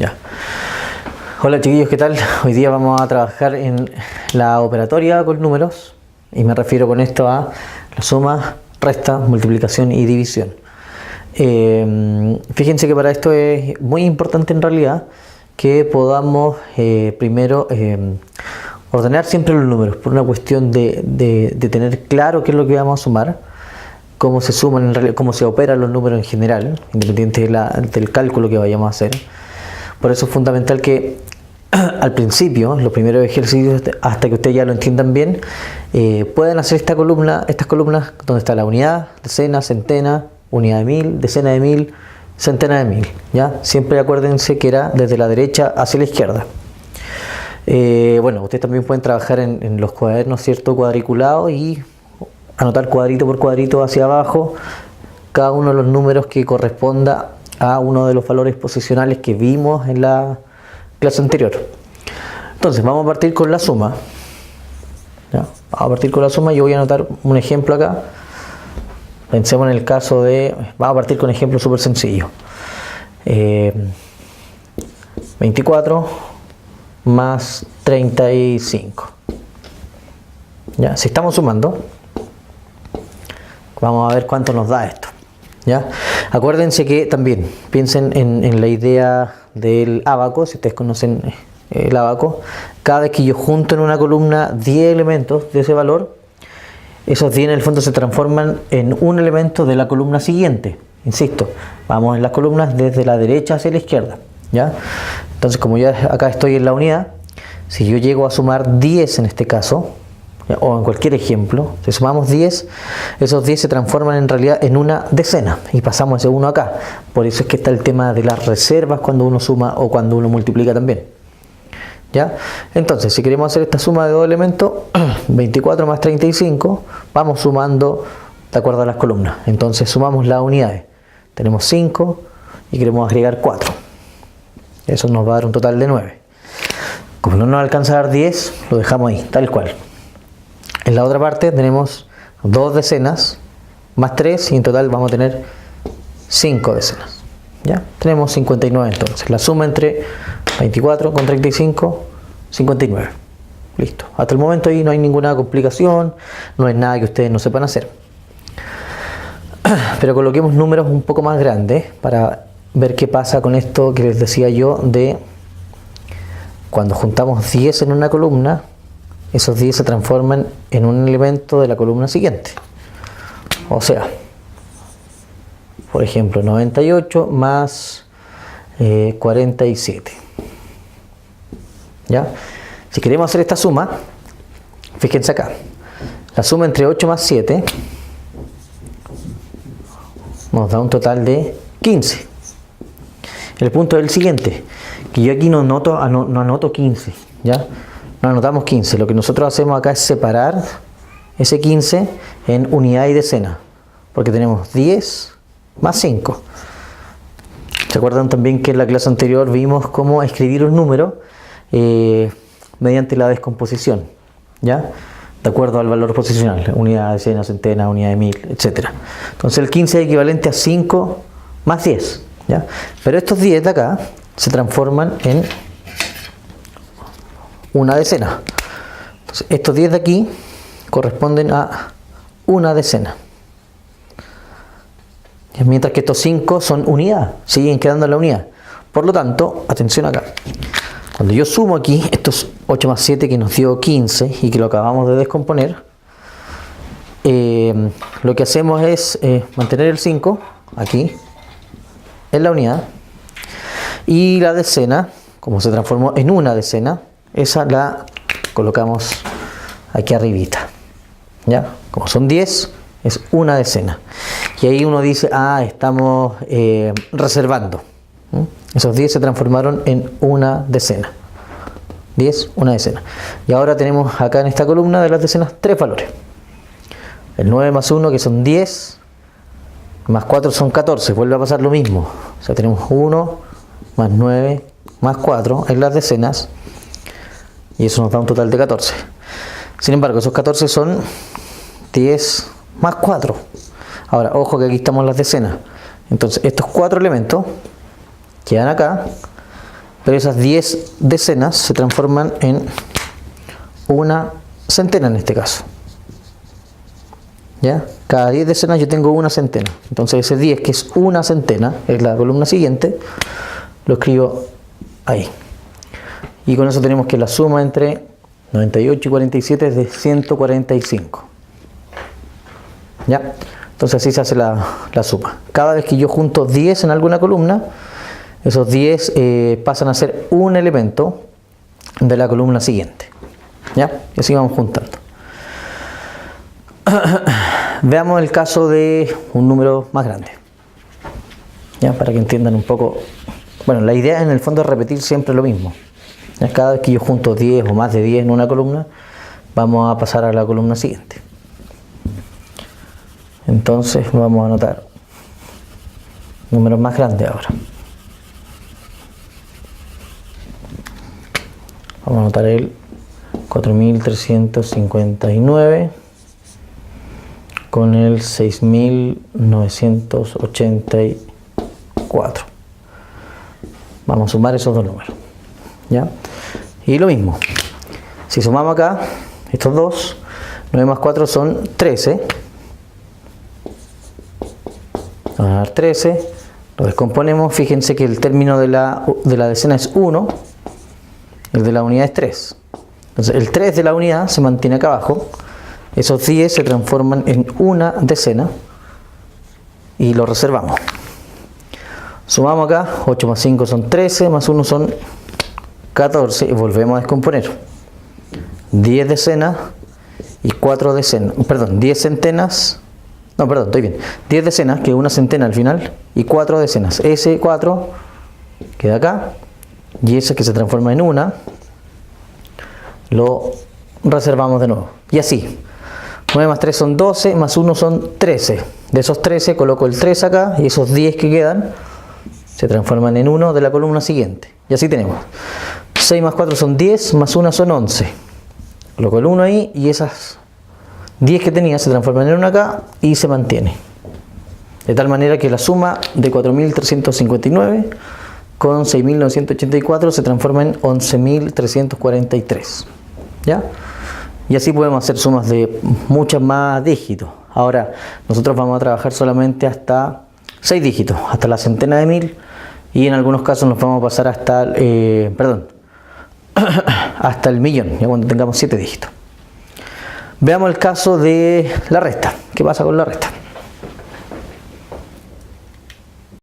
Ya. Hola chiquillos, ¿qué tal? Hoy día vamos a trabajar en la operatoria con números y me refiero con esto a la suma, resta, multiplicación y división. Fíjense que para esto es muy importante en realidad que podamos primero ordenar siempre los números por una cuestión de tener claro qué es lo que vamos a sumar, cómo se suman en realidad, cómo se operan los números en general, independiente del cálculo que vayamos a hacer. Por eso es fundamental que al principio, los primeros ejercicios, hasta que ustedes ya lo entiendan bien, puedan hacer estas columnas donde está la unidad, decena, centena, unidad de mil, decena de mil, centena de mil. ¿Ya? Siempre acuérdense que era desde la derecha hacia la izquierda. Bueno, ustedes también pueden trabajar en los cuadernos, ¿cierto? Cuadriculados y anotar cuadrito por cuadrito hacia abajo cada uno de los números que corresponda a uno de los valores posicionales que vimos en la clase anterior. Entonces vamos a partir con la suma. ¿Ya? Vamos a partir con la suma. Yo voy a anotar un ejemplo acá. Pensemos en el caso de... Vamos a partir con un ejemplo súper sencillo. 24 más 35. ¿Ya? Si estamos sumando, vamos a ver cuánto nos da esto. ¿Ya? Acuérdense que también piensen en la idea del ábaco. Si ustedes conocen el ábaco, cada vez que yo junto en una columna 10 elementos de ese valor, esos 10 en el fondo se transforman en un elemento de la columna siguiente. Insisto, vamos en las columnas desde la derecha hacia la izquierda. ¿Ya? Entonces, como ya acá estoy en la unidad, si yo llego a sumar 10 en este caso, o en cualquier ejemplo, si sumamos 10, esos 10 se transforman en realidad en una decena y pasamos ese 1 acá. Por eso es que está el tema de las reservas cuando uno suma o cuando uno multiplica también. ¿Ya? Entonces, si queremos hacer esta suma de dos elementos, 24 más 35, vamos sumando de acuerdo a las columnas. Entonces sumamos las unidades. Tenemos 5 y queremos agregar 4. Eso nos va a dar un total de 9. Como no nos alcanza a dar 10, lo dejamos ahí, tal cual. En la otra parte tenemos 2 decenas más 3 y en total vamos a tener 5 decenas. ¿Ya? Tenemos 59 entonces. La suma entre 24 con 35, 59. Listo. Hasta el momento ahí no hay ninguna complicación, no hay nada que ustedes no sepan hacer. Pero coloquemos números un poco más grandes para ver qué pasa con esto que les decía yo de cuando juntamos 10 en una columna. Esos 10 se transforman en un elemento de la columna siguiente. O sea, por ejemplo, 98 más 47. ¿Ya? Si queremos hacer esta suma, fíjense acá. La suma entre 8 más 7 nos da un total de 15. El punto es el siguiente, que yo aquí no anoto 15, ¿ya? No anotamos 15, lo que nosotros hacemos acá es separar ese 15 en unidad y decena, porque tenemos 10 más 5. ¿Se acuerdan también que en la clase anterior vimos cómo escribir un número mediante la descomposición? ¿Ya? De acuerdo al valor posicional, unidad, decena, centena, unidad de mil, etc. Entonces el 15 es equivalente a 5 más 10, ¿ya? Pero estos 10 de acá se transforman en una decena. Entonces, estos 10 de aquí corresponden a una decena. Mientras que estos 5 son unidad, siguen quedando en la unidad. Por lo tanto, atención acá. Cuando yo sumo aquí estos 8 más 7 que nos dio 15 y que lo acabamos de descomponer, lo que hacemos es mantener el 5 aquí en la unidad y la decena, como se transformó en una decena, esa la colocamos aquí arribita. ¿Ya? Como son 10, es una decena. Y ahí uno dice, estamos reservando. Esos 10 se transformaron en una decena. 10, una decena. Y ahora tenemos acá en esta columna de las decenas 3 valores. El 9 más 1, que son 10, más 4 son 14. Vuelve a pasar lo mismo. O sea, tenemos 1 más 9 más 4 en las decenas. Y eso nos da un total de 14. Sin embargo, esos 14 son 10 más 4. Ahora, ojo que aquí estamos en las decenas. Entonces, estos 4 elementos quedan acá pero esas 10 decenas se transforman en una centena en este caso. ¿Ya? Cada 10 decenas yo tengo una centena. Entonces ese 10, que es una centena, es la columna siguiente, lo escribo ahí. Y con eso tenemos que la suma entre 98 y 47 es de 145. ¿Ya? Entonces así se hace la suma. Cada vez que yo junto 10 en alguna columna, esos 10 pasan a ser un elemento de la columna siguiente. ¿Ya? Y así vamos juntando. Veamos el caso de un número más grande. ¿Ya? Para que entiendan un poco. Bueno, la idea en el fondo es repetir siempre lo mismo. ¿Ya? Cada vez que yo junto 10 o más de 10 en una columna, vamos a pasar a la columna siguiente. Entonces vamos a anotar números más grandes ahora. Vamos a anotar el 4359 con el 6984. Vamos a sumar esos dos números. ¿Ya? Y lo mismo. Si sumamos acá, estos dos, 9 más 4 son 13. Vamos a dar 13. Lo descomponemos. Fíjense que el término de la decena es 1. El de la unidad es 3. Entonces el 3 de la unidad se mantiene acá abajo. Esos 10 se transforman en una decena. Y lo reservamos. Sumamos acá. 8 más 5 son 13. Más 1 son 14. Y volvemos a descomponer. 10 decenas y 4 decenas. Perdón, 10 centenas. No, perdón, estoy bien. 10 decenas, que es una centena al final, y 4 decenas. Ese 4 queda acá, y ese que se transforma en una, lo reservamos de nuevo. Y así. 9 más 3 son 12, más 1 son 13. De esos 13 coloco el 3 acá, y esos 10 que quedan se transforman en 1 de la columna siguiente. Y así tenemos. 6 más 4 son 10, más 1 son 11. Coloco el 1 ahí, y esas 10 que tenía se transforman en 1 acá y se mantiene. De tal manera que la suma de 4359 con 6984 se transforma en 11343. ¿Ya? Y así podemos hacer sumas de muchos más dígitos. Ahora, nosotros vamos a trabajar solamente hasta 6 dígitos, hasta la centena de 1000, y en algunos casos nos vamos a pasar hasta, hasta el millón, ya cuando tengamos 7 dígitos. Veamos el caso de la resta. ¿Qué pasa con la resta?